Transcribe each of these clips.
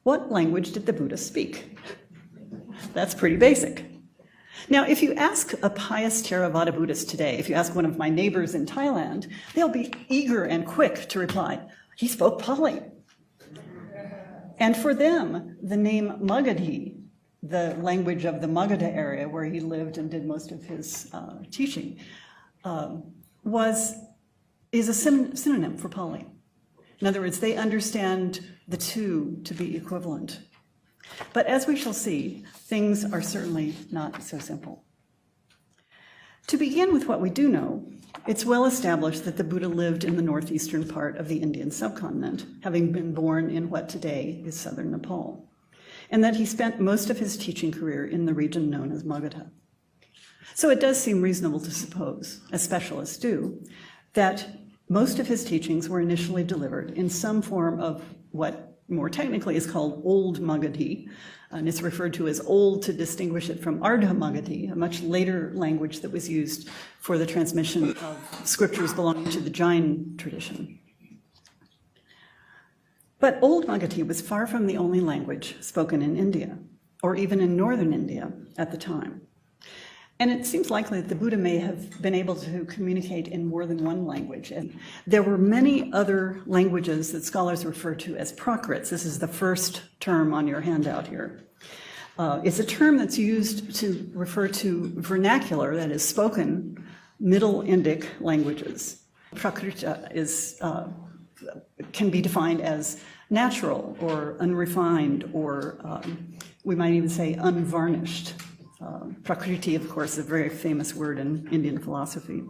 what language did the Buddha speak? That's pretty basic. Now, if you ask a pious Theravada Buddhist today, if you ask one of my neighbors in Thailand, they'll be eager and quick to reply, he spoke Pali. And for them, the name Magadhi, the language of the Magadha area where he lived and did most of his teaching, is a synonym for Pali. In other words, they understand the two to be equivalent. But as we shall see, things are certainly not so simple. To begin with what we do know, it's well established that the Buddha lived in the northeastern part of the Indian subcontinent, having been born in what today is southern Nepal, and that he spent most of his teaching career in the region known as Magadha. So it does seem reasonable to suppose, as specialists do, that most of his teachings were initially delivered in some form of what more technically is called Old Magadhi, and it's referred to as old to distinguish it from Ardha Magadhi, a much later language that was used for the transmission of scriptures belonging to the Jain tradition. But Old Magadhi was far from the only language spoken in India, or even in northern India at the time. And it seems likely that the Buddha may have been able to communicate in more than one language. And there were many other languages that scholars refer to as Prakrits. This is the first term on your handout here. It's a term that's used to refer to vernacular, that is spoken, Middle Indic languages. Prakrita can be defined as natural or unrefined, or we might even say unvarnished. Prakriti, of course, is a very famous word in Indian philosophy.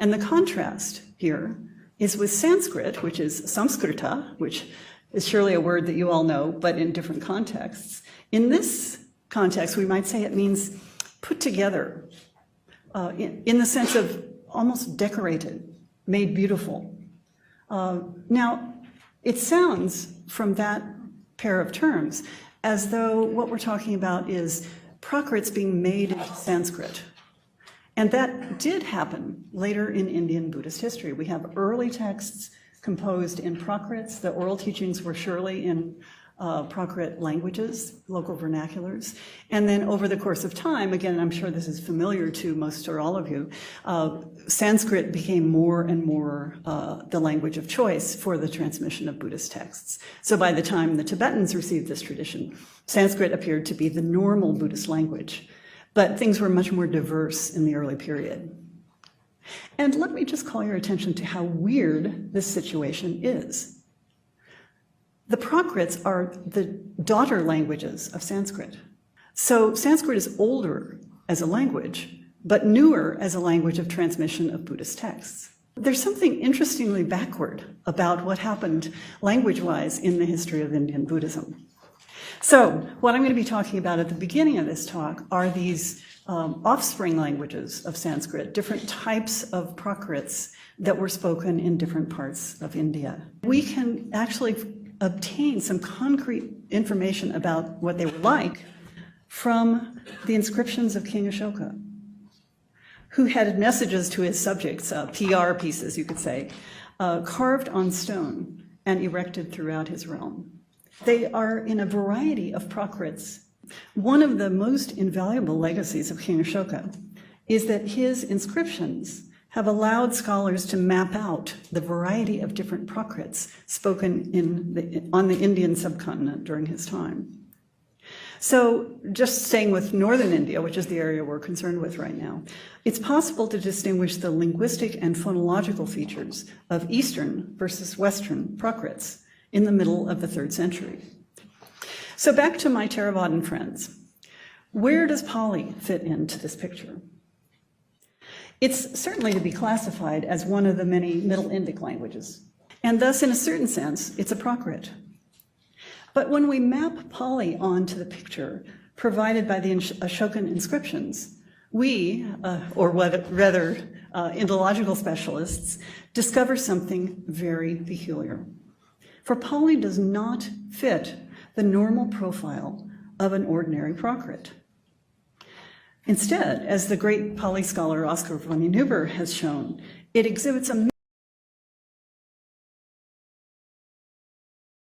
And the contrast here is with Sanskrit, which is Samskrita, which is surely a word that you all know, but in different contexts. In this context, we might say it means put together, in the sense of almost decorated, made beautiful. Now, it sounds from that pair of terms as though what we're talking about is Prakrits being made into Sanskrit. And that did happen later in Indian Buddhist history. We have early texts composed in Prakrits. The oral teachings were surely in Prakrit languages, local vernaculars. And then over the course of time, again, I'm sure this is familiar to most or all of you, Sanskrit became more and more the language of choice for the transmission of Buddhist texts. So by the time the Tibetans received this tradition, Sanskrit appeared to be the normal Buddhist language. But things were much more diverse in the early period. And let me just call your attention to how weird this situation is. The Prakrits are the daughter languages of Sanskrit. So Sanskrit is older as a language, but newer as a language of transmission of Buddhist texts. There's something interestingly backward about what happened language-wise in the history of Indian Buddhism. So what I'm going to be talking about at the beginning of this talk are these offspring languages of Sanskrit, different types of Prakrits that were spoken in different parts of India. We can actually obtain some concrete information about what they were like from the inscriptions of King Ashoka, who had messages to his subjects, PR pieces, you could say, carved on stone and erected throughout his realm. They are in a variety of Prakrits. One of the most invaluable legacies of King Ashoka is that his inscriptions have allowed scholars to map out the variety of different Prakrits spoken on the Indian subcontinent during his time. So just staying with northern India, which is the area we're concerned with right now, it's possible to distinguish the linguistic and phonological features of Eastern versus Western Prakrits in the middle of the 3rd century. So back to my Theravadan friends. Where does Pali fit into this picture? It's certainly to be classified as one of the many Middle Indic languages, and thus, in a certain sense, it's a Prakrit. But when we map Pali onto the picture provided by the Ashokan inscriptions, we, or rather Indological specialists, discover something very peculiar. For Pali does not fit the normal profile of an ordinary Prakrit. Instead, as the great Pali scholar Oskar von Inhuber has shown, it exhibits a